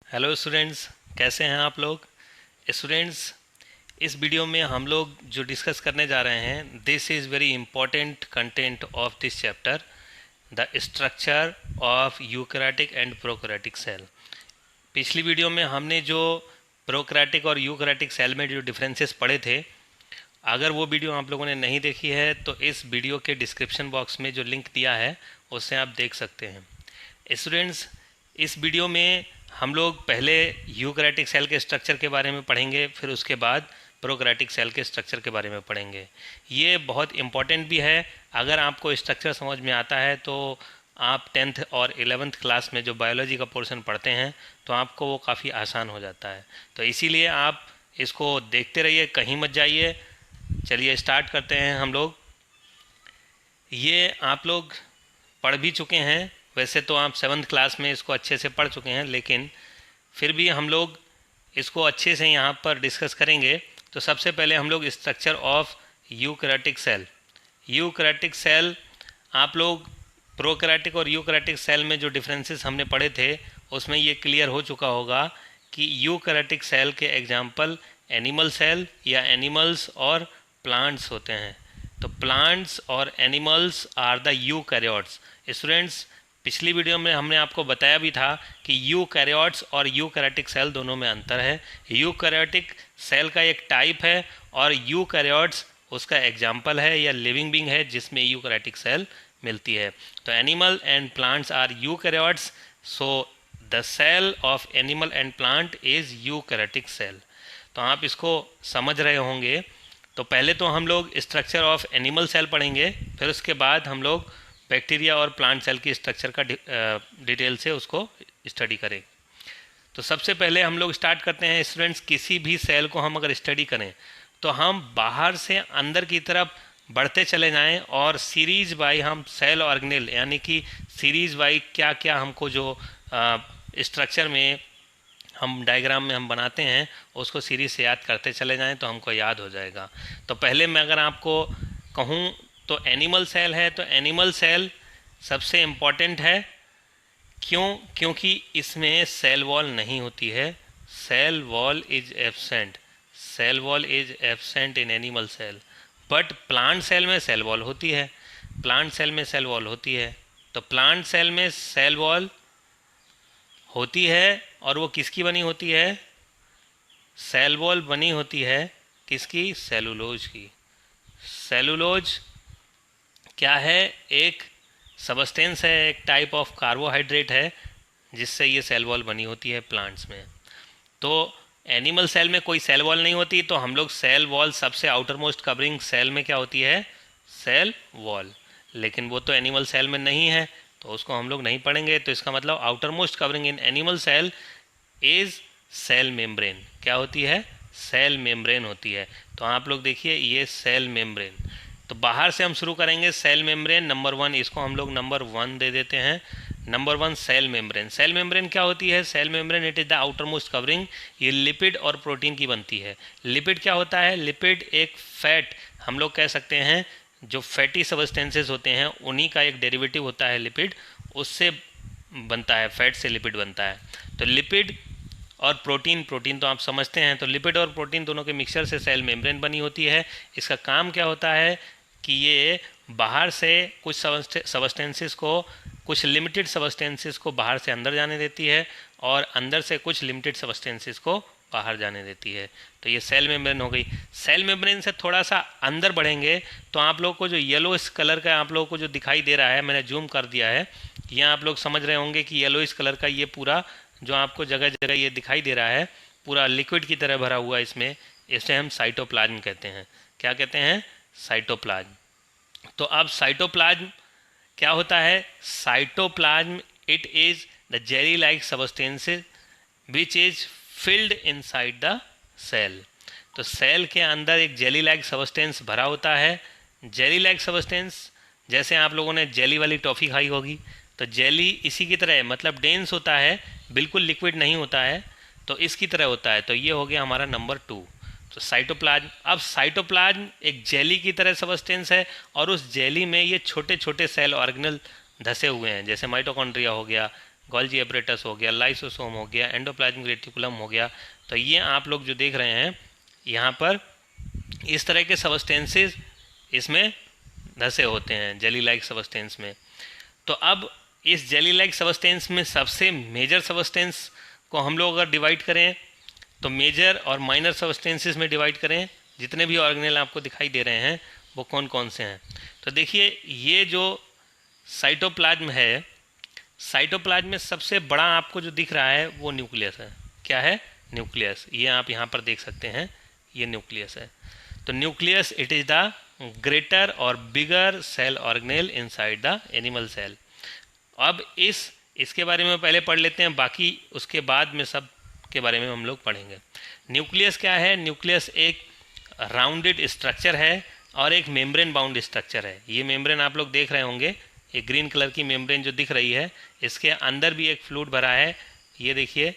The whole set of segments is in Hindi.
हेलो स्टूडेंट्स, कैसे हैं आप लोग। स्टूडेंट्स, इस वीडियो में हम लोग जो डिस्कस करने जा रहे हैं, this is very important content of this chapter, the structure of eukaryotic and prokaryotic cell. पिछली वीडियो में हमने जो प्रोकैरियोटिक और यूकैरियोटिक सेल में जो डिफरेंसेस पढ़े थे, अगर वो वीडियो आप लोगों ने नहीं देखी है तो इस वीडियो के डिस्क्रिप्शन बॉक्स में जो लिंक दिया है उससे आप देख सकते हैं। स्टूडेंट्स, इस वीडियो में हम लोग पहले यूकैरियोटिक सेल के स्ट्रक्चर के बारे में पढ़ेंगे, फिर उसके बाद प्रोकैरियोटिक सेल के स्ट्रक्चर के बारे में पढ़ेंगे। ये बहुत इम्पॉर्टेंट भी है। अगर आपको स्ट्रक्चर समझ में आता है तो आप 10th और 11th क्लास में जो बायोलॉजी का पोर्शन पढ़ते हैं तो आपको वो काफ़ी आसान हो जाता है। तो इसीलिए आप इसको देखते रहिए, कहीं मत जाइए। चलिए स्टार्ट करते हैं हम लोग। ये आप लोग पढ़ भी चुके हैं, वैसे तो आप 7th क्लास में इसको अच्छे से पढ़ चुके हैं, लेकिन फिर भी हम लोग इसको अच्छे से यहाँ पर डिस्कस करेंगे। तो सबसे पहले हम लोग structure of eukaryotic cell. Eukaryotic cell, आप लोग प्रोकैरियोटिक और यूकैरियोटिक सेल में जो डिफरेंसेस हमने पढ़े थे उसमें ये क्लियर हो चुका होगा कि यूकैरियोटिक सेल के एग्जाम्पल एनिमल सेल या एनिमल्स और प्लांट्स होते हैं। तो प्लांट्स और animals are the eukaryotes. Students, पिछली वीडियो में हमने आपको बताया भी था कि यूकैरियोट्स और यूकैरियोटिक सेल दोनों में अंतर है। यूकैरियोटिक सेल का एक टाइप है और यूकैरियोट्स उसका एग्जाम्पल है या लिविंग बीइंग है जिसमें यूकैरियोटिक सेल मिलती है। तो animal and plants are eukaryotes, so the cell of animal and plant is eukaryotic cell. तो आप इसको समझ रहे होंगे। तो पहले तो हम लोग स्ट्रक्चर ऑफ एनिमल सेल पढ़ेंगे, फिर उसके बाद हम लोग बैक्टीरिया और प्लांट सेल की स्ट्रक्चर का डिटेल से उसको स्टडी करें। तो सबसे पहले हम लोग स्टार्ट करते हैं स्टूडेंट्स, किसी भी सेल को हम अगर स्टडी करें तो हम बाहर से अंदर की तरफ बढ़ते चले जाएं और सीरीज बाई हम सेल ऑर्गेनेल, यानी कि सीरीज बाई क्या क्या हमको जो स्ट्रक्चर में हम डायग्राम में हम बनाते हैं उसको सीरीज से याद करते चले जाएं तो हमको याद हो जाएगा। तो पहले मैं अगर आपको कहूँ तो एनिमल सेल है, तो एनिमल सेल सबसे इम्पॉर्टेंट है। क्योंकि इसमें सेल वॉल नहीं होती है। Cell wall is absent, cell wall is absent in animal cell. But plant cell में सेल वॉल होती है, प्लांट सेल में सेल वॉल होती है। तो प्लांट सेल में सेल वॉल होती है और वो किसकी बनी होती है? सेल वॉल बनी होती है किसकी? सेलुलोज की। सेलुलोज क्या है? एक सबस्टेंस है, एक टाइप ऑफ कार्बोहाइड्रेट है जिससे ये सेल वॉल बनी होती है प्लांट्स में। तो एनिमल सेल में कोई सेल वॉल नहीं होती, तो हम लोग सेल वॉल सबसे आउटर मोस्ट कवरिंग सेल में क्या होती है? Cell wall. लेकिन वो तो एनिमल सेल में नहीं है तो उसको हम लोग नहीं पढ़ेंगे। तो इसका मतलब outermost covering in animal cell is cell membrane. क्या होती है? सेल मेम्ब्रेन होती है। तो आप लोग देखिए, ये सेल मेम्ब्रेन। तो बाहर से हम शुरू करेंगे सेल मेम्ब्रेन नंबर 1, इसको हम लोग नंबर 1 दे देते हैं। Number 1 cell membrane. Cell membrane क्या होती है? Cell membrane it is the outermost covering. ये लिपिड और प्रोटीन की बनती है। लिपिड क्या होता है? लिपिड एक फैट, हम लोग कह सकते हैं जो फैटी सबस्टेंसेस होते हैं उन्हीं का एक डेरिवेटिव होता है लिपिड, उससे बनता है, फैट से लिपिड बनता है। तो लिपिड और प्रोटीन, प्रोटीन तो आप समझते हैं। तो लिपिड और प्रोटीन दोनों के मिक्सचर से सेल मेम्ब्रेन बनी होती है। इसका काम क्या होता है कि ये बाहर से कुछ सबस्टेंसेस को, कुछ लिमिटेड सबस्टेंसेस को बाहर से अंदर जाने देती है और अंदर से कुछ लिमिटेड सबस्टेंसेस को बाहर जाने देती है। तो ये सेल मेम्ब्रेन हो गई। सेल मेम्ब्रेन से थोड़ा सा अंदर बढ़ेंगे तो आप लोग को जो येलो इस कलर का आप लोगों को जो दिखाई दे रहा है, मैंने जूम कर दिया है, यहाँ आप लोग समझ रहे होंगे कि येलो इस कलर का ये पूरा जो आपको जगह जगह ये दिखाई दे रहा है पूरा लिक्विड की तरह भरा हुआ इसमें, इसे हम साइटोप्लाज्म कहते हैं। क्या कहते हैं? साइटोप्लाज्म। तो अब साइटोप्लाज्म क्या होता है? Cytoplasm it is the jelly like substances which is filled inside the cell. तो सेल के अंदर एक जेली लाइक सबस्टेंस भरा होता है। जेली लाइक सबस्टेंस, जैसे आप लोगों ने जेली वाली टॉफ़ी खाई होगी, तो जेली इसी की तरह है, मतलब डेंस होता है, बिल्कुल लिक्विड नहीं होता है, तो इसकी तरह होता है। तो ये हो गया हमारा नंबर 2। तो साइटोप्लाज्म। अब साइटोप्लाज्म एक जेली की तरह सबस्टेंस है और उस जेली में ये छोटे छोटे सेल ऑर्गेनल धसे हुए हैं, जैसे माइटोकॉन्ड्रिया हो गया, गोल्जी एपरेटस हो गया, लाइसोसोम हो गया, एंडोप्लाज्मिक रेटिकुलम हो गया। तो ये आप लोग जो देख रहे हैं यहाँ पर, इस तरह के सबस्टेंसेस इसमें धसे होते हैं जेली लाइक सबस्टेंस में। तो अब इस जेली लाइक सबस्टेंस में सबसे मेजर सबस्टेंस को हम लोग अगर डिवाइड करें तो मेजर और माइनर सबस्टेंसेस में डिवाइड करें, जितने भी ऑर्गेनेल आपको दिखाई दे रहे हैं वो कौन कौन से हैं। तो देखिए ये जो साइटोप्लाज्म है, साइटोप्लाज्म में सबसे बड़ा आपको जो दिख रहा है वो न्यूक्लियस है। क्या है? न्यूक्लियस। ये आप यहाँ पर देख सकते हैं, ये न्यूक्लियस है। तो nucleus it is the greater और bigger cell organelle inside the animal cell. अब इसके बारे में पहले पढ़ लेते हैं, बाकी उसके बाद में सब के बारे में हम लोग पढ़ेंगे। न्यूक्लियस क्या है? न्यूक्लियस एक राउंडेड स्ट्रक्चर है और एक मेम्ब्रेन बाउंड स्ट्रक्चर है। ये मेम्ब्रेन आप लोग देख रहे होंगे, एक ग्रीन कलर की मेम्ब्रेन जो दिख रही है, इसके अंदर भी एक फ्लूइड भरा है। ये देखिए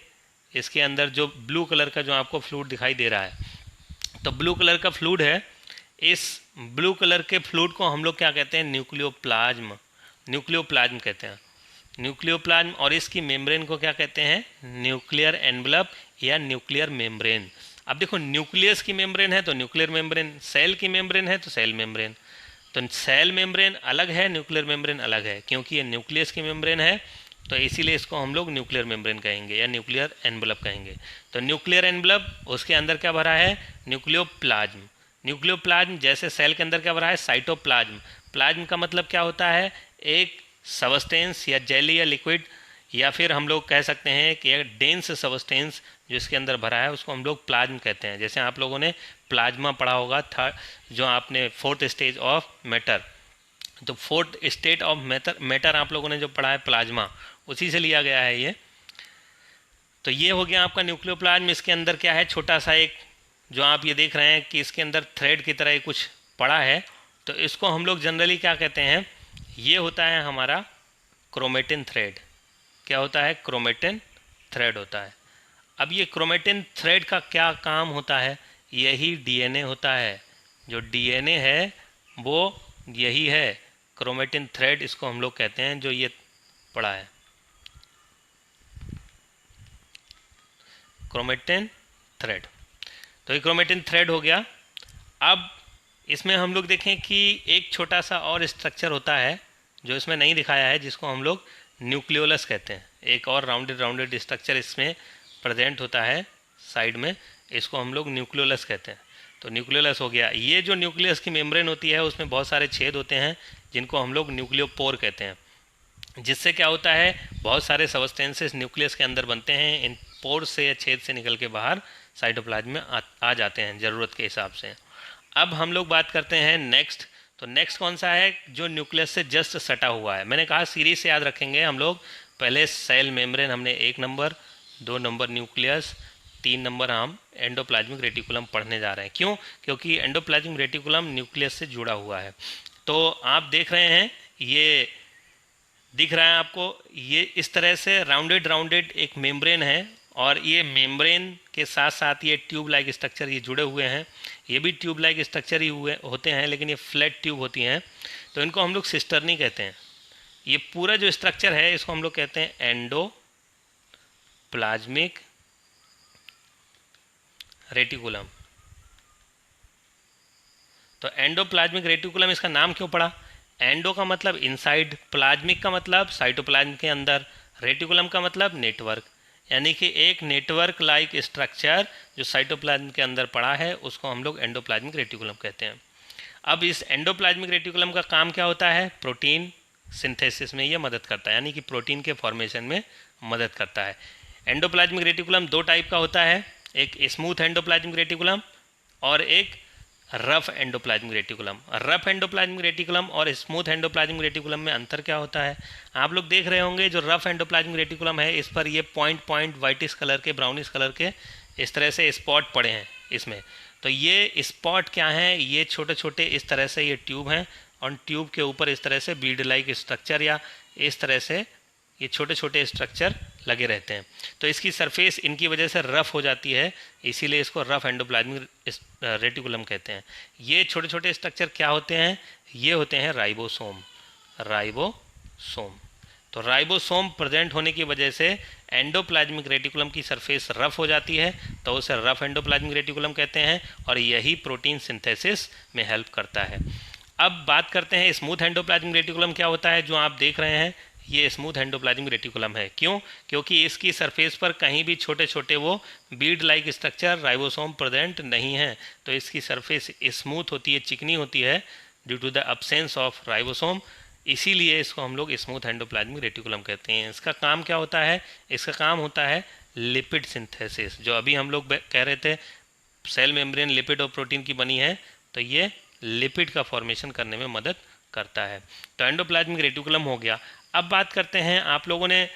इसके अंदर जो ब्लू कलर का जो आपको फ्लूइड दिखाई दे रहा है, तो ब्लू कलर का फ्लूइड है। इस ब्लू कलर के फ्लूइड को हम लोग क्या कहते हैं? न्यूक्लियोप्लाज्म। न्यूक्लियोप्लाज्म कहते हैं, न्यूक्लियोप्लाज्म। और इसकी मेम्ब्रेन को क्या कहते हैं? न्यूक्लियर एनवलप या न्यूक्लियर मेम्ब्रेन। अब देखो न्यूक्लियस की मेम्ब्रेन है तो न्यूक्लियर मेम्ब्रेन, सेल की मेम्ब्रेन है तो सेल मेम्ब्रेन। तो सेल मेम्ब्रेन अलग है, न्यूक्लियर मेम्ब्रेन अलग है, क्योंकि ये न्यूक्लियस की मेम्ब्रेन है तो इसीलिए इसको हम लोग न्यूक्लियर मेम्ब्रेन कहेंगे या न्यूक्लियर एनवलप कहेंगे। तो न्यूक्लियर एनवलप, उसके अंदर क्या भरा है? न्यूक्लियोप्लाज्म। न्यूक्लियोप्लाज्म जैसे सेल के अंदर क्या भरा है? साइटोप्लाज्म। प्लाज्म का मतलब क्या होता है? एक सबस्टेंस या जेली या लिक्विड, या फिर हम लोग कह सकते हैं कि एक डेंस सबस्टेंस जो इसके अंदर भरा है उसको हम लोग प्लाज्म कहते हैं। जैसे आप लोगों ने प्लाज्मा पढ़ा होगा, थर्ड जो आपने फोर्थ स्टेज ऑफ मैटर, तो फोर्थ स्टेट ऑफ मैटर आप लोगों ने जो पढ़ा है प्लाज्मा, उसी से लिया गया है ये। तो ये हो गया आपका न्यूक्लियोप्लाज्म। इसके अंदर क्या है? छोटा सा एक जो आप ये देख रहे हैं कि इसके अंदर थ्रेड की तरह कुछ पड़ा है, तो इसको हम लोग जनरली क्या कहते हैं? ये होता है हमारा क्रोमेटिन थ्रेड। क्या होता है? क्रोमेटिन थ्रेड होता है। अब ये क्रोमेटिन थ्रेड का क्या काम होता है? यही डीएनए होता है। जो डीएनए है वो यही है, क्रोमेटिन थ्रेड इसको हम लोग कहते हैं, जो ये पड़ा है क्रोमेटिन थ्रेड। तो ये क्रोमेटिन थ्रेड हो गया। अब इसमें हम लोग देखें कि एक छोटा सा और स्ट्रक्चर होता है जो इसमें नहीं दिखाया है, जिसको हम लोग न्यूक्लियोलस कहते हैं। एक और राउंडेड स्ट्रक्चर इसमें प्रेजेंट होता है साइड में, इसको हम लोग न्यूक्लियोलस कहते हैं। तो न्यूक्लियोलस हो गया। ये जो न्यूक्लियस की मेम्ब्रेन होती है उसमें बहुत सारे छेद होते हैं जिनको हम लोग न्यूक्लियोपोर कहते हैं, जिससे क्या होता है? बहुत सारे सबस्टेंसेस न्यूक्लियस के अंदर बनते हैं। इन पोर से या छेद से निकल के बाहर साइटोप्लाज्म में आ जाते हैं ज़रूरत के हिसाब से। अब हम लोग बात करते हैं नेक्स्ट। तो नेक्स्ट कौन सा है? जो न्यूक्लियस से जस्ट सटा हुआ है। मैंने कहा सीरीज से याद रखेंगे हम लोग। पहले सेल मेम्ब्रेन हमने 1 नंबर, 2 नंबर न्यूक्लियस, 3 नंबर हम एंडोप्लाज्मिक रेटिकुलम पढ़ने जा रहे हैं। क्यों? क्योंकि एंडोप्लाज्मिक रेटिकुलम न्यूक्लियस से जुड़ा हुआ है। तो आप देख रहे हैं, ये दिख रहा है आपको, ये इस तरह से राउंडेड एक मेम्ब्रेन है, और ये मेम्ब्रेन के साथ साथ ये ट्यूब लाइक स्ट्रक्चर ये जुड़े हुए हैं। ये भी ट्यूब लाइक स्ट्रक्चर ही हुए होते हैं, लेकिन ये फ्लैट ट्यूब होती हैं, तो इनको हम लोग सिस्टर्नी कहते हैं। ये पूरा जो स्ट्रक्चर है इसको हम लोग कहते हैं एंडोप्लाज्मिक रेटिकुलम। तो एंडोप्लाज्मिक रेटिकुलम इसका नाम क्यों पड़ा? एंडो का मतलब इनसाइड, प्लाज्मिक का मतलब साइटोप्लाज्म के अंदर, रेटिकुलम का मतलब नेटवर्क, यानी कि एक नेटवर्क लाइक स्ट्रक्चर जो साइटोप्लाज्म के अंदर पड़ा है उसको हम लोग एंडोप्लाज्मिक रेटिकुलम कहते हैं। अब इस एंडोप्लाज्मिक रेटिकुलम का काम क्या होता है? प्रोटीन सिंथेसिस में ये मदद करता है, यानी कि प्रोटीन के फॉर्मेशन में मदद करता है। एंडोप्लाज्मिक रेटिकुलम 2 टाइप का होता है, एक स्मूथ एंडोप्लाज्मिक रेटिकुलम और एक rough endoplasmic reticulum. Rough endoplasmic reticulum और स्मूथ एंडोप्लाज्मिक रेटिकुलम में अंतर क्या होता है? आप लोग देख रहे होंगे जो रफ एंडोप्लाज्मिक रेटिकुलम है इस पर ये पॉइंट वाइटिश कलर के, ब्राउनिश कलर के इस तरह से स्पॉट पड़े हैं इसमें। तो ये स्पॉट क्या हैं? ये छोटे छोटे इस तरह से ये ट्यूब हैं, और ट्यूब के ऊपर इस तरह से बीड लाइक स्ट्रक्चर या इस तरह से ये छोटे छोटे स्ट्रक्चर लगे रहते हैं। तो इसकी सरफेस इनकी वजह से रफ़ हो जाती है, इसीलिए इसको रफ एंडोप्लाज्मिक रेटिकुलम कहते हैं। ये छोटे छोटे स्ट्रक्चर क्या होते हैं? ये होते हैं राइबोसोम। राइबोसोम तो राइबोसोम प्रेजेंट होने की वजह से एंडोप्लाज्मिक रेटिकुलम की सरफेस रफ हो जाती है, तो उसे रफ एंडोप्लाज्मिक रेटिकुलम कहते हैं, और यही प्रोटीन सिंथेसिस में हेल्प करता है। अब बात करते हैं स्मूथ एंडोप्लाज्मिक रेटिकुलम क्या होता है। जो आप देख रहे हैं ये स्मूथ एंडोप्लाज्मिक रेटिकुलम है। क्यों? क्योंकि इसकी सरफेस पर कहीं भी छोटे छोटे वो Beed like structure ribosome present नहीं है, तो इसकी सरफेस स्मूथ होती है, चिकनी होती है due to the absence of ribosome. इसीलिए इसको हम लोग स्मूथ एंडोप्लाज्मिक रेटिकुलम कहते हैं। इसका काम क्या होता है? इसका काम होता है लिपिड सिंथेसिस। जो अभी हम लोग कह रहे थे सेल मेम्ब्रेन लिपिड और प्रोटीन की बनी है, तो ये लिपिड का फॉर्मेशन करने में मदद करता है। तो एंडोप्लाज्मिक रेटिकुलम हो गया। अब बात करते हैं, आप लोगों ने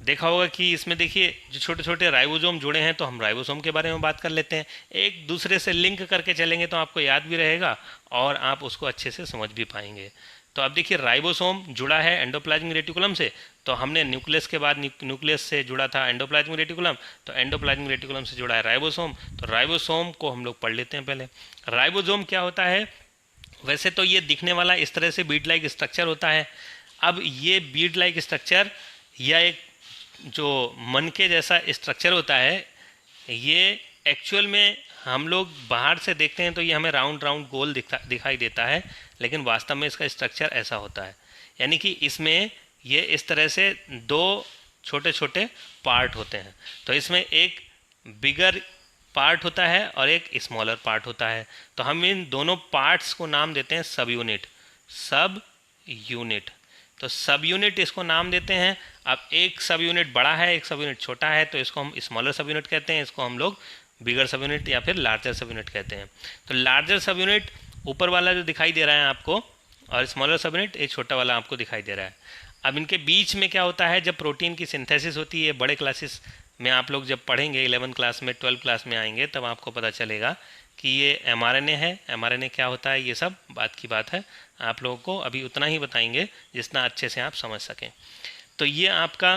देखा होगा कि इसमें देखिए जो छोटे छोटे राइबोसोम जुड़े हैं, तो हम राइबोसोम के बारे में बात कर लेते हैं। एक दूसरे से लिंक करके चलेंगे तो आपको याद भी रहेगा और आप उसको अच्छे से समझ भी पाएंगे। तो अब देखिए राइबोसोम जुड़ा है एंडोप्लाज्मिक रेटिकुलम से, तो हमने न्यूक्लियस के बाद न्यूक्लियस से जुड़ा था एंडोप्लाज्मिक रेटिकुलम, तो एंडोप्लाज्मिक रेटिकुलम से जुड़ा है राइबोसोम। तो राइबोसोम को हम लोग पढ़ लेते हैं पहले। राइबोसोम क्या होता है? वैसे तो ये दिखने वाला इस तरह से बीड लाइक स्ट्रक्चर होता है। अब ये बीड लाइक स्ट्रक्चर या एक जो मन के जैसा स्ट्रक्चर होता है, ये एक्चुअल में हम लोग बाहर से देखते हैं तो ये हमें राउंड राउंड गोल दिखाई देता है, लेकिन वास्तव में इसका स्ट्रक्चर ऐसा होता है। यानी कि इसमें ये इस तरह से दो छोटे छोटे पार्ट होते हैं। तो इसमें एक बिगर पार्ट होता है और एक स्मॉलर पार्ट होता है। तो हम इन दोनों पार्ट्स को नाम देते हैं सब यूनिट। सब यूनिट, तो सब यूनिट इसको नाम देते हैं। अब एक सब यूनिट बड़ा है, एक सब यूनिट छोटा है, तो इसको हम स्मॉलर सब यूनिट कहते हैं, इसको हम लोग बिगर सब यूनिट या फिर लार्जर सब यूनिट कहते हैं। तो लार्जर सब यूनिट ऊपर वाला जो दिखाई दे रहा है आपको, और स्मॉलर सब यूनिट एक छोटा वाला आपको दिखाई दे रहा है। अब इनके बीच में क्या होता है? जब प्रोटीन की सिंथेसिस होती है, बड़े क्लासेस में आप लोग जब पढ़ेंगे 11 क्लास में 12 क्लास में आएंगे, तब आपको पता चलेगा कि ये mRNA है। mRNA क्या होता है, ये सब बात की बात है। आप लोगों को अभी उतना ही बताएंगे जितना अच्छे से आप समझ सकें। तो ये आपका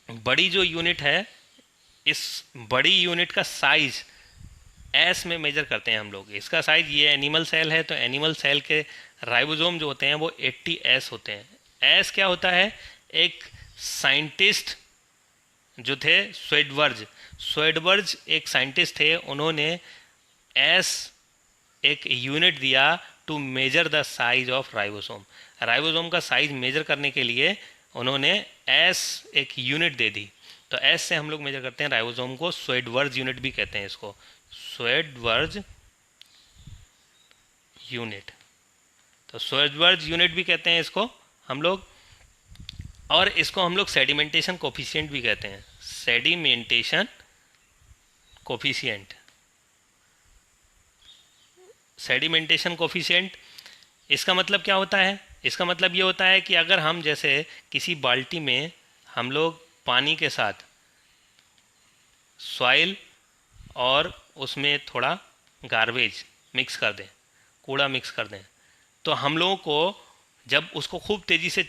बड़ी जो यूनिट है, इस बड़ी यूनिट का साइज एस में मेजर करते हैं हम लोग। इसका साइज, ये एनिमल सेल है, तो एनिमल सेल के राइबोसोम जो होते हैं वो 80 एस होते हैं। एस क्या होता है? एक साइंटिस्ट जो थे स्वेडबर्ज एक साइंटिस्ट थे, उन्होंने एस एक यूनिट दिया to measure the size of ribosome. Ribosome का साइज मेजर करने के लिए उन्होंने एस एक यूनिट दे दी। तो एस से हम लोग मेजर करते हैं राइबोसोम को। स्वेडबर्ज यूनिट भी कहते हैं इसको, स्वेडबर्ज यूनिट। तो स्वेडबर्ज यूनिट भी कहते हैं इसको हम लोग, और इसको हम लोग सेडिमेंटेशन कोफिशिएंट भी कहते हैं। सेडिमेंटेशन कोफिशिएंट, सेडिमेंटेशन कोफिशिएंट, इसका मतलब क्या होता है? इसका मतलब ये होता है कि अगर हम जैसे किसी बाल्टी में हम लोग पानी के साथ सॉइल और उसमें थोड़ा गार्बेज मिक्स कर दें, कूड़ा मिक्स कर दें, तो हम लोगों को जब उसको खूब तेज़ी से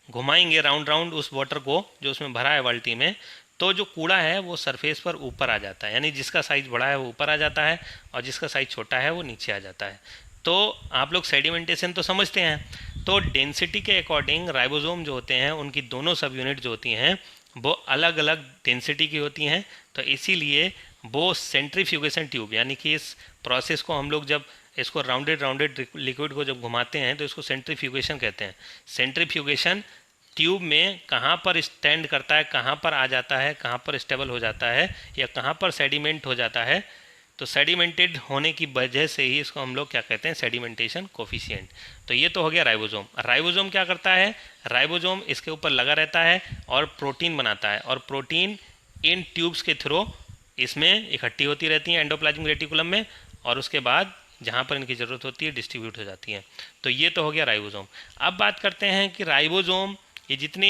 घुमाएंगे राउंड राउंड उस वाटर को जो उसमें भरा है बाल्टी में, तो जो कूड़ा है वो सरफेस पर ऊपर आ जाता है। यानी जिसका साइज़ बड़ा है वो ऊपर आ जाता है और जिसका साइज़ छोटा है वो नीचे आ जाता है। तो आप लोग सेडिमेंटेशन तो समझते हैं। तो डेंसिटी के अकॉर्डिंग राइबोसोम जो होते हैं उनकी दोनों सब यूनिट जो होती हैं वो अलग अलग डेंसिटी की होती हैं। तो इसीलिए वो सेंट्रीफ्यूगेशन ट्यूब, यानी कि इस प्रोसेस को हम लोग जब इसको राउंडेड लिक्विड को जब घुमाते हैं तो इसको सेंट्रीफ्यूगेशन कहते हैं। सेंट्रीफ्यूगेशन ट्यूब में कहाँ पर स्टैंड करता है, कहाँ पर आ जाता है, कहाँ पर स्टेबल हो जाता है या कहाँ पर सेडिमेंट हो जाता है, तो सेडिमेंटेड होने की वजह से ही इसको हम लोग क्या कहते हैं? Sedimentation coefficient. तो ये तो हो गया राइबोसोम। राइबोसोम क्या करता है? राइबोसोम इसके ऊपर लगा रहता है और प्रोटीन बनाता है, और प्रोटीन इन ट्यूब्स के थ्रू इसमें इकट्ठी होती रहती हैं एंडोप्लाज्मिक रेटिकुलम में, और उसके बाद जहाँ पर इनकी ज़रूरत होती है डिस्ट्रीब्यूट हो जाती हैं। तो ये तो हो गया राइबोसोम। अब बात करते हैं कि राइबोसोम ये जितने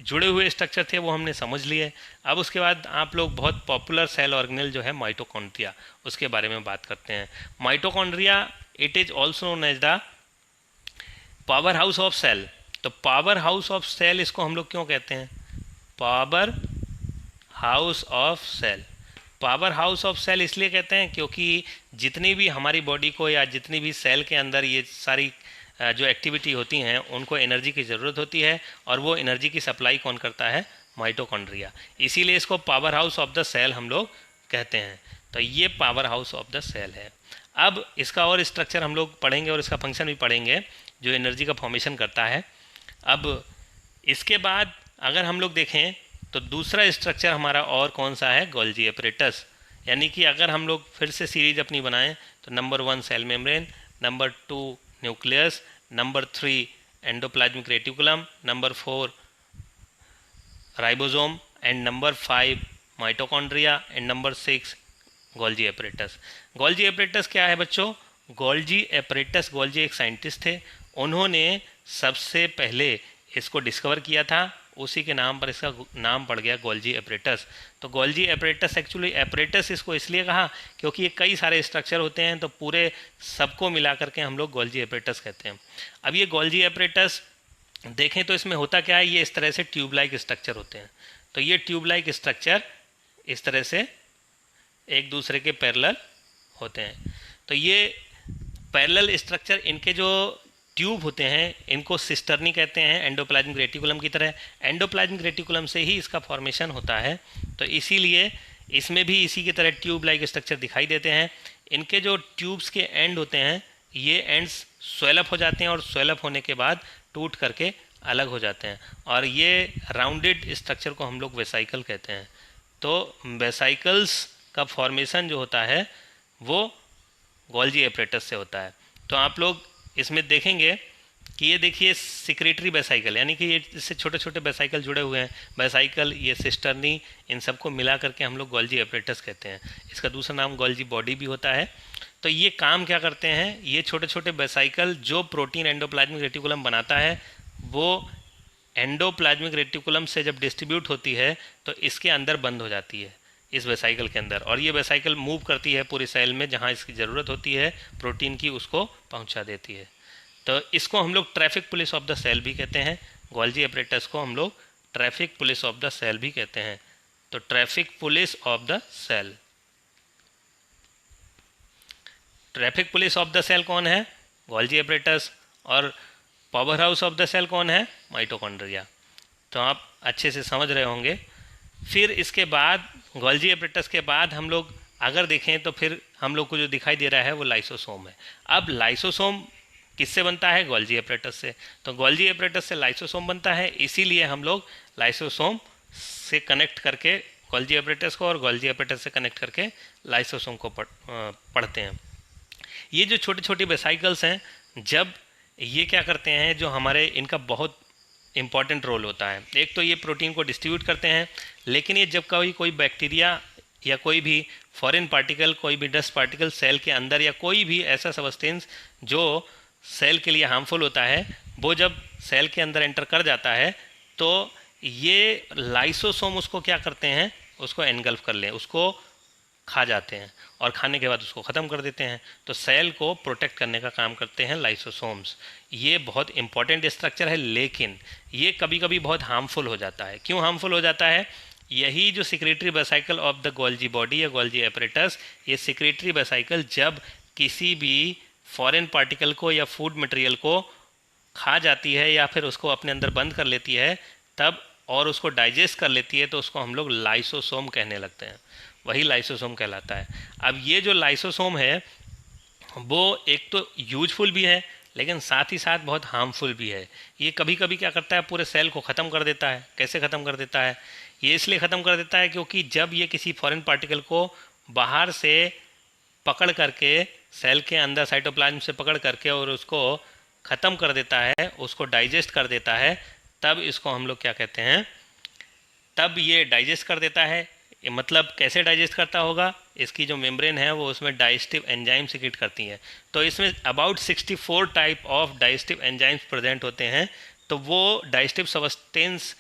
जुड़े हुए स्ट्रक्चर थे वो हमने समझ लिए। अब उसके बाद आप लोग बहुत पॉपुलर सेल ऑर्गेनेल जो है माइटोकॉन्ड्रिया, उसके बारे में बात करते हैं। Mitochondria it is also known as the power house of cell. तो पावर हाउस ऑफ सेल इसको हम लोग क्यों कहते हैं? Power house of cell. Power house of cell इसलिए कहते हैं क्योंकि जितनी भी हमारी बॉडी को या जितनी भी सेल के अंदर ये सारी जो एक्टिविटी होती हैं उनको एनर्जी की ज़रूरत होती है, और वो एनर्जी की सप्लाई कौन करता है? माइटोकॉन्ड्रिया। इसीलिए इसको power house of the cell हम लोग कहते हैं। तो ये power house of the cell है। अब इसका और स्ट्रक्चर हम लोग पढ़ेंगे और इसका फंक्शन भी पढ़ेंगे जो एनर्जी का फॉर्मेशन करता है। अब इसके बाद अगर हम लोग देखें तो दूसरा स्ट्रक्चर हमारा और कौन सा है? Golgi apparatus. यानी कि अगर हम लोग फिर से सीरीज अपनी बनाएं तो number 1 cell membrane, number 2 nucleus, number 3 endoplasmic reticulum, number 4 ribosome, and number 5 mitochondria, and number 6 Golgi apparatus. Golgi apparatus क्या है बच्चों? गोल्जी एपरेटस, गोल्जी एक साइंटिस्ट थे, उन्होंने सबसे पहले इसको डिस्कवर किया था, उसी के नाम पर इसका नाम पड़ गया गोल्जी एपरेटस। तो गोल्जी एपरेटस, एक्चुअली एपरेटस इसको इसलिए कहा क्योंकि ये कई सारे स्ट्रक्चर होते हैं, तो पूरे सबको मिला करके हम लोग गोल्जी एपरेटस कहते हैं। अब ये गोल्जी एपरेटस देखें तो इसमें होता क्या है? ये इस तरह से ट्यूब लाइक स्ट्रक्चर होते हैं। तो ये ट्यूब लाइक स्ट्रक्चर इस तरह से एक दूसरे के पैरेलल होते हैं। तो ये पैरेलल स्ट्रक्चर, इनके जो ट्यूब होते हैं इनको सिस्टर्नी कहते हैं, एंडोप्लाज्मिक रेटिकुलम की तरह। एंडोप्लाज्मिक रेटिकुलम से ही इसका फॉर्मेशन होता है, तो इसीलिए इसमें भी इसी की तरह ट्यूब लाइक स्ट्रक्चर दिखाई देते हैं। इनके जो ट्यूब्स के एंड होते हैं, ये एंड्स स्वेलअप हो जाते हैं और स्वेलअप होने के बाद टूट करके अलग हो जाते हैं, और ये राउंडेड स्ट्रक्चर को हम लोग वेसाइकल कहते हैं। तो वेसाइकल्स का फॉर्मेशन जो होता है वो गोल्जी एपरेटस से होता है। तो आप लोग इसमें देखेंगे कि ये देखिए सिक्रेटरी वेसाइकल, यानी कि ये इससे छोटे छोटे वेसाइकल जुड़े हुए हैं। वेसाइकल, ये सिस्टर्नी, इन सबको मिला करके हम लोग गोल्जी एपरेटस कहते हैं। इसका दूसरा नाम गोल्जी बॉडी भी होता है। तो ये काम क्या करते हैं? ये छोटे छोटे वेसाइकल जो प्रोटीन एंडोप्लाज्मिक रेटिकुलम बनाता है, वो एंडोप्लाज्मिक रेटिकुलम से जब डिस्ट्रीब्यूट होती है तो इसके अंदर बंद हो जाती है, इस वेसाइकल के अंदर, और ये वेसाइकल मूव करती है पूरे सेल में, जहाँ इसकी ज़रूरत होती है प्रोटीन की उसको पहुँचा देती है। तो इसको हम लोग traffic police of the cell भी कहते हैं। गोल्जी एपरेटस को हम लोग traffic police of the cell भी कहते हैं। तो traffic police of the cell, traffic police of the cell कौन है? Golgi apparatus. और power house of the cell कौन है? माइटोकॉन्ड्रिया। तो आप अच्छे से समझ रहे होंगे। फिर इसके बाद गोल्जी एपरेटस के बाद हम लोग अगर देखें तो फिर हम लोग को जो दिखाई दे रहा है वो लाइसोसोम है। अब लाइसोसोम किससे बनता है? गोल्जी एपरेटस से। तो गोल्जी एपरेटस से लाइसोसोम बनता है, इसीलिए हम लोग लाइसोसोम से कनेक्ट करके गोल्जी एपरेटस को और गोल्जी एपरेटस से कनेक्ट करके लाइसोसोम को पढ़ते हैं। ये जो छोटे छोटे वेसाइकल्स हैं, जब ये क्या करते हैं, जो हमारे इनका बहुत इम्पॉर्टेंट रोल होता है। एक तो ये प्रोटीन को डिस्ट्रीब्यूट करते हैं, लेकिन ये जब कोई बैक्टीरिया या कोई भी फॉरेन पार्टिकल, कोई भी डस्ट पार्टिकल सेल के अंदर, या कोई भी ऐसा सबस्टेंस जो सेल के लिए हार्मफुल होता है, वो जब सेल के अंदर एंटर कर जाता है तो ये लाइसोसोम उसको क्या करते हैं? उसको एनगल्फ कर लें, उसको खा जाते हैं, और खाने के बाद उसको ख़त्म कर देते हैं। तो सेल को प्रोटेक्ट करने का काम करते हैं लाइसोसोम्स। ये बहुत इंपॉर्टेंट स्ट्रक्चर है, लेकिन ये कभी कभी बहुत हार्मफुल हो जाता है। क्यों हार्मफुल हो जाता है? यही जो secretory vesicle of the Golgi body या गोल्जी एपरेटस, ये सिक्रेटरी वेसाइकल जब किसी भी फॉरेन पार्टिकल को या फूड मटेरियल को खा जाती है या फिर उसको अपने अंदर बंद कर लेती है तब, और उसको डाइजेस्ट कर लेती है, तो उसको हम लोग लाइसोसोम कहने लगते हैं। वही लाइसोसोम कहलाता है। अब ये जो लाइसोसोम है वो एक तो यूजफुल भी है, लेकिन साथ ही साथ बहुत हार्मफुल भी है। ये कभी कभी क्या करता है? पूरे सेल को ख़त्म कर देता है। कैसे ख़त्म कर देता है? ये इसलिए ख़त्म कर देता है क्योंकि जब ये किसी फॉरेन पार्टिकल को बाहर से पकड़ करके सेल के अंदर साइटोप्लाज्म से पकड़ करके और उसको ख़त्म कर देता है, उसको डाइजेस्ट कर देता है, तब इसको हम लोग क्या कहते हैं? तब ये डाइजेस्ट कर देता है। मतलब कैसे डाइजेस्ट करता होगा? इसकी जो मेम्ब्रेन है वो उसमें डाइजेस्टिव एंजाइम सिक्रीट करती है। तो इसमें about 64 type of digestive enzymes present होते हैं। तो वो डाइजेस्टिव सबस्टेंस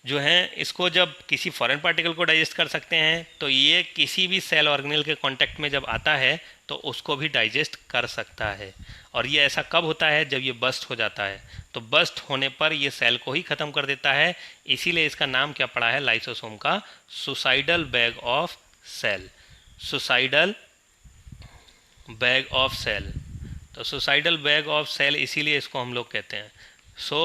जो हैं, इसको जब किसी फॉरेन पार्टिकल को डाइजेस्ट कर सकते हैं, तो ये किसी भी सेल ऑर्गेनेल के कांटेक्ट में जब आता है तो उसको भी डाइजेस्ट कर सकता है। और ये ऐसा कब होता है? जब ये बस्ट हो जाता है। तो बस्ट होने पर ये सेल को ही ख़त्म कर देता है, इसीलिए इसका नाम क्या पड़ा है लाइसोसोम का? Suicidal bag of cell. Suicidal bag of cell. तो सुसाइडल बैग ऑफ सेल इसीलिए इसको हम लोग कहते हैं। सो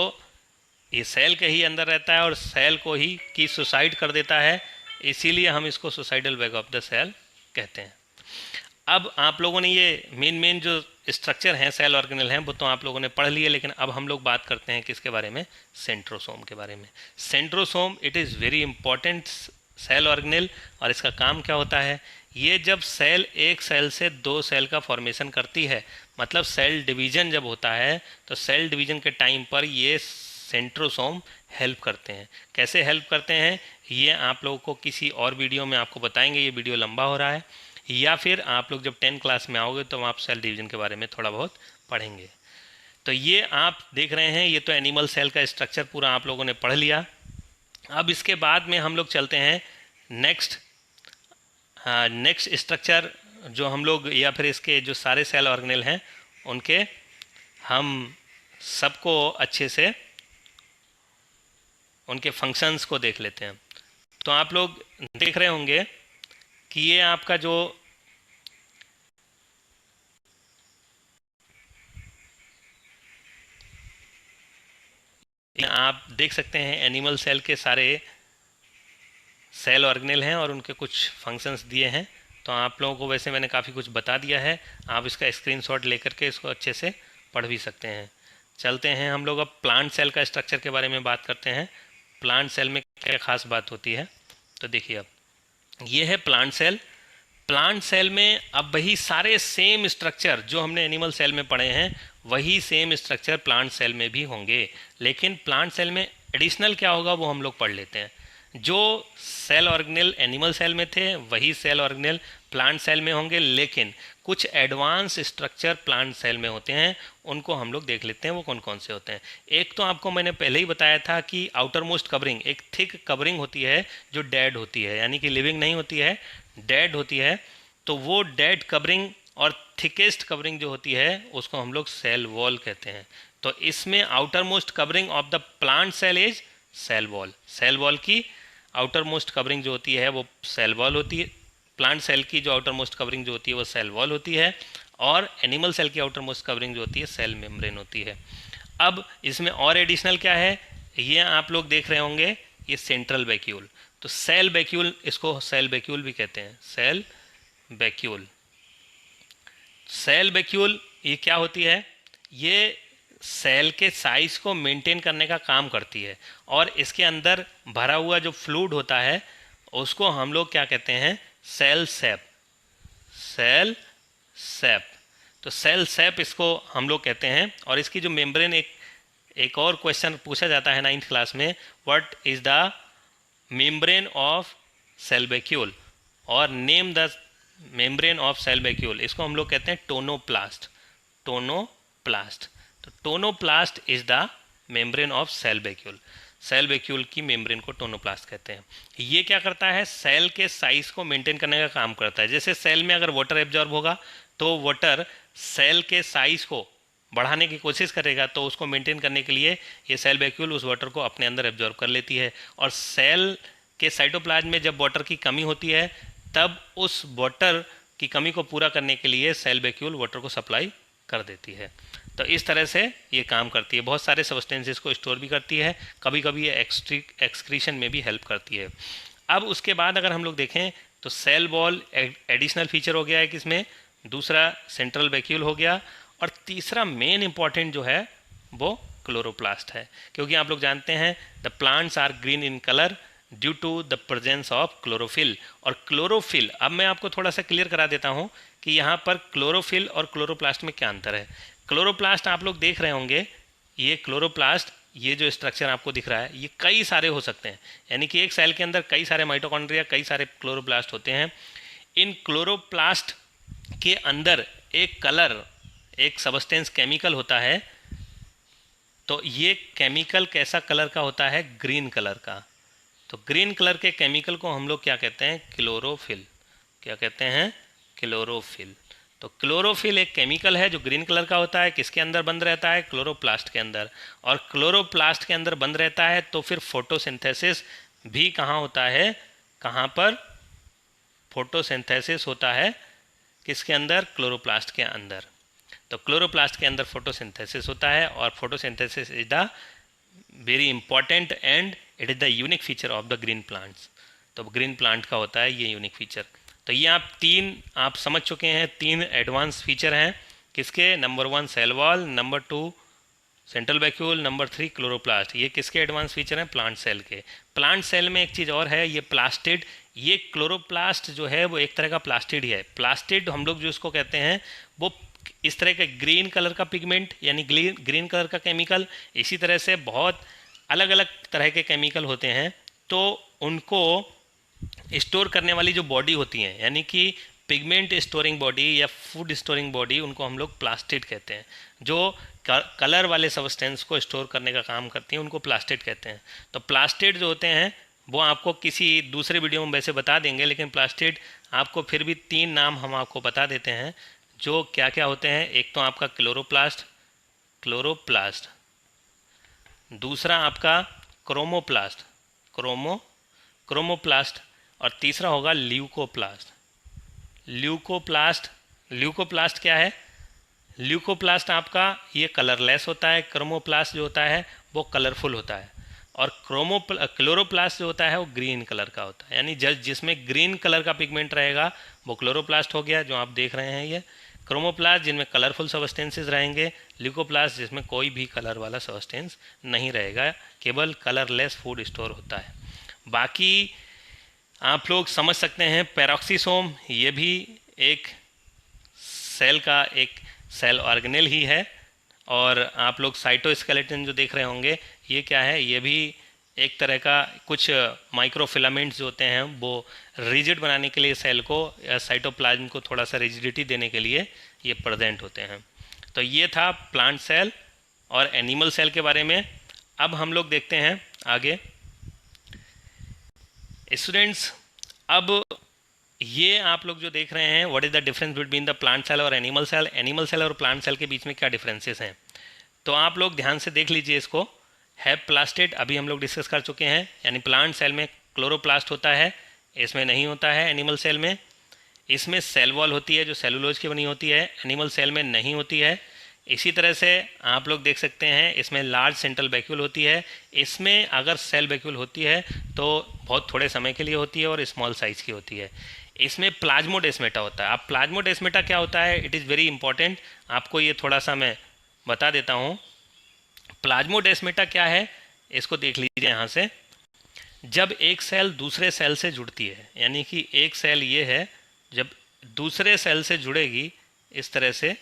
ये सेल के ही अंदर रहता है और सेल को ही की सुसाइड कर देता है, इसीलिए हम इसको suicidal bag of the cell कहते हैं। अब आप लोगों ने ये मेन जो स्ट्रक्चर हैं सेल ऑर्गेनेल हैं वो तो आप लोगों ने पढ़ लिए, लेकिन अब हम लोग बात करते हैं किसके बारे में, सेंट्रोसोम के बारे में। Centrosome it is very important cell organelle, और इसका काम क्या होता है, ये जब सेल एक सेल से दो सेल का फॉर्मेशन करती है, मतलब सेल डिवीजन जब होता है, तो सेल डिवीजन के टाइम पर ये सेंट्रोसोम हेल्प करते हैं। कैसे हेल्प करते हैं ये आप लोगों को किसी और वीडियो में आपको बताएंगे, ये वीडियो लंबा हो रहा है, या फिर आप लोग जब 10 क्लास में आओगे तो आप सेल डिवीजन के बारे में थोड़ा बहुत पढ़ेंगे। तो ये आप देख रहे हैं, ये तो एनिमल सेल का स्ट्रक्चर पूरा आप लोगों ने पढ़ लिया। अब इसके बाद में हम लोग चलते हैं नेक्स्ट स्ट्रक्चर जो हम लोग, या फिर इसके जो सारे सेल ऑर्गेनेल हैं उनके हम सबको अच्छे से उनके फंक्शंस को देख लेते हैं। तो आप लोग देख रहे होंगे कि ये आपका जो आप देख सकते हैं एनिमल सेल के सारे सेल ऑर्गेनेल हैं और उनके कुछ फंक्शंस दिए हैं। तो आप लोगों को वैसे मैंने काफ़ी कुछ बता दिया है, आप इसका स्क्रीनशॉट लेकर के इसको अच्छे से पढ़ भी सकते हैं। चलते हैं हम लोग अब प्लांट सेल का स्ट्रक्चर के बारे में बात करते हैं। प्लांट सेल में क्या खास बात होती है, तो देखिए अब ये है प्लांट सेल। प्लांट सेल में अब वही सारे सेम स्ट्रक्चर जो हमने एनिमल सेल में पढ़े हैं वही सेम स्ट्रक्चर प्लांट सेल में भी होंगे, लेकिन प्लांट सेल में एडिशनल क्या होगा वो हम लोग पढ़ लेते हैं। जो सेल ऑर्गेनेल एनिमल सेल में थे वही सेल ऑर्गेनेल प्लांट सेल में होंगे, लेकिन कुछ एडवांस स्ट्रक्चर प्लांट सेल में होते हैं, उनको हम लोग देख लेते हैं वो कौन कौन से होते हैं। एक तो आपको मैंने पहले ही बताया था कि आउटर मोस्ट कवरिंग, एक थिक कवरिंग होती है जो डेड होती है, यानी कि लिविंग नहीं होती है, डेड होती है। तो वो डेड कवरिंग और थिकेस्ट कवरिंग जो होती है उसको हम लोग सेल वॉल कहते हैं। तो इसमें outermost covering of the plant cell is cell wall. Cell wall की आउटर मोस्ट कवरिंग जो होती है वो सेल वॉल होती है, प्लांट सेल की जो आउटर मोस्ट कवरिंग जो होती है वो सेल वॉल होती है, और एनिमल सेल की आउटर मोस्ट कवरिंग जो होती है सेल मेम्ब्रेन होती है। अब इसमें और एडिशनल क्या है, ये आप लोग देख रहे होंगे, ये सेंट्रल वैक्यूल। तो सेल वैक्यूल, इसको सेल वैक्यूल भी कहते हैं, सेल वैक्यूल। सेल वैक्यूल ये क्या होती है, ये सेल के साइज को मेंटेन करने का काम करती है, और इसके अंदर भरा हुआ जो फ्लूइड होता है उसको हम लोग क्या कहते हैं, सेल सैप। सेल सैप, तो सेल सैप इसको हम लोग कहते हैं। और इसकी जो मेम्ब्रेन, एक और क्वेश्चन पूछा जाता है 9th क्लास में, what is the membrane of cell vacuole, और name the membrane of cell vacuole, इसको हम लोग कहते हैं टोनोप्लास्ट। टोनोप्लास्ट, तो tonoplast is the membrane of cell vacuole. Cell vacuole की मेम्ब्रेन को टोनोप्लास्ट कहते हैं। ये क्या करता है, सेल के साइज को मेंटेन करने का काम करता है। जैसे सेल में अगर वाटर एब्जॉर्ब होगा तो वाटर सेल के साइज को बढ़ाने की कोशिश करेगा, तो उसको मेंटेन करने के लिए ये सेल वैक्यूल उस वाटर को अपने अंदर एब्जॉर्ब कर लेती है। और सेल के साइटोप्लाज्म में जब वाटर की कमी होती है तब उस वाटर की कमी को पूरा करने के लिए सेल वैक्यूल वाटर को सप्लाई कर देती है। तो इस तरह से ये काम करती है, बहुत सारे सब्सटेंसेस को स्टोर भी करती है, कभी कभी ये एक्सक्रीशन में भी हेल्प करती है। अब उसके बाद अगर हम लोग देखें तो सेल वॉल एडिशनल फीचर हो गया है किसमें, दूसरा सेंट्रल वैक्यूल हो गया, और तीसरा मेन इंपॉर्टेंट जो है वो क्लोरोप्लास्ट है। क्योंकि आप लोग जानते हैं the plants are green in colour due to the presence of chlorophyll. और क्लोरोफिल, अब मैं आपको थोड़ा सा क्लियर करा देता हूँ कि यहाँ पर क्लोरोफिल और क्लोरोप्लास्ट में क्या अंतर है। क्लोरोप्लास्ट आप लोग देख रहे होंगे, ये क्लोरोप्लास्ट, ये जो स्ट्रक्चर आपको दिख रहा है ये कई सारे हो सकते हैं, यानी कि एक सेल के अंदर कई सारे माइटोकॉन्ड्रिया, कई सारे क्लोरोप्लास्ट होते हैं। इन क्लोरोप्लास्ट के अंदर एक कलर, एक सबस्टेंस केमिकल होता है। तो ये केमिकल कैसा कलर का होता है, ग्रीन कलर का। तो ग्रीन कलर के केमिकल को हम लोग क्या कहते हैं, क्लोरोफिल। क्या कहते हैं, क्लोरोफिल। तो क्लोरोफिल एक केमिकल है जो ग्रीन कलर का होता है, किसके अंदर बंद रहता है, क्लोरोप्लास्ट के अंदर। और क्लोरोप्लास्ट के अंदर बंद रहता है तो फिर फोटोसिंथेसिस भी कहाँ होता है, कहाँ पर, फोटोसिंथेसिस होता है किसके अंदर, क्लोरोप्लास्ट के अंदर। तो क्लोरोप्लास्ट के अंदर फोटोसिंथेसिस होता है और photosynthesis is the very important and it is the unique feature of the green plants. तो ग्रीन प्लांट का होता है ये यूनिक फीचर। तो ये आप समझ चुके हैं, 3 एडवांस फीचर हैं किसके, number 1 cell wall, number 2 central vacuole, number 3 chloroplast. ये किसके एडवांस फीचर हैं, प्लांट सेल के। प्लांट सेल में एक चीज़ और है, ये प्लास्टिड, ये क्लोरोप्लास्ट जो है वो एक तरह का प्लास्टिड ही है। प्लास्टिड हम लोग जो इसको कहते हैं वो इस तरह का ग्रीन कलर का पिगमेंट यानी ग्रीन कलर का केमिकल, इसी तरह से बहुत अलग अलग तरह के केमिकल होते हैं, तो उनको स्टोर करने वाली जो बॉडी होती हैं यानी कि पिगमेंट स्टोरिंग बॉडी या फूड स्टोरिंग बॉडी, उनको हम लोग प्लास्टिड कहते हैं। जो कलर वाले सब्सटेंस को स्टोर करने का काम करती हैं उनको प्लास्टिड कहते हैं। तो प्लास्टिड जो होते हैं वो आपको किसी दूसरे वीडियो में वैसे बता देंगे, लेकिन प्लास्टिड आपको फिर भी 3 नाम हम आपको बता देते हैं जो क्या क्या होते हैं। एक तो आपका क्लोरोप्लास्ट, दूसरा आपका क्रोमोप्लास्ट और तीसरा होगा ल्यूकोप्लास्ट क्या है, ल्यूकोप्लास्ट आपका ये कलरलेस होता है, क्रोमोप्लास्ट जो होता है वो कलरफुल होता है, और क्लोरोप्लास्ट जो होता है वो ग्रीन कलर का होता है। यानी जिसमें ग्रीन कलर का पिगमेंट रहेगा वो क्लोरोप्लास्ट हो गया जो आप देख रहे हैं ये। क्रोमोप्लास्ट जिनमें कलरफुल सबस्टेंसेस रहेंगे, ल्यूकोप्लास्ट जिसमें कोई भी कलर वाला सबस्टेंस नहीं रहेगा, केवल कलरलेस फूड स्टोर होता है। बाकी आप लोग समझ सकते हैं पेरोक्सीसोम ये भी एक सेल ऑर्गेनेल ही है, और आप लोग साइटोस्केलेटन जो देख रहे होंगे ये क्या है, ये भी एक तरह का कुछ माइक्रोफिलामेंट्स जो होते हैं वो रिजिड बनाने के लिए सेल को या साइटोप्लाज्म को थोड़ा सा रिजिडिटी देने के लिए ये प्रेजेंट होते हैं। तो ये था प्लांट सेल और एनिमल सेल के बारे में। अब हम लोग देखते हैं आगे स्टूडेंट्स। अब ये आप लोग जो देख रहे हैं what is the difference between the plant cell और एनिमल सेल और प्लांट सेल के बीच में क्या डिफरेंसेस हैं, तो आप लोग ध्यान से देख लीजिए इसको। है प्लास्टिड अभी हम लोग डिस्कस कर चुके हैं, यानी प्लांट सेल में क्लोरोप्लास्ट होता है, इसमें नहीं होता है एनिमल सेल में। इसमें सेल वॉल होती है जो सेलुलोज की बनी होती है, एनिमल सेल में नहीं होती है। इसी तरह से आप लोग देख सकते हैं इसमें लार्ज सेंट्रल वैक्यूल होती है, इसमें अगर सेल वैक्यूल होती है तो बहुत थोड़े समय के लिए होती है और स्मॉल साइज़ की होती है। इसमें प्लाज्मोडेस्मेटा होता है। अब प्लाज्मोडेस्मेटा क्या होता है, इट इज़ वेरी इंपॉर्टेंट, आपको ये थोड़ा सा मैं बता देता हूँ। प्लाज्मोडेस्मेटा क्या है इसको देख लीजिए यहाँ से। जब एक सेल दूसरे सेल से जुड़ती है, यानी कि एक सेल ये है जब दूसरे सेल से जुड़ेगी इस तरह से,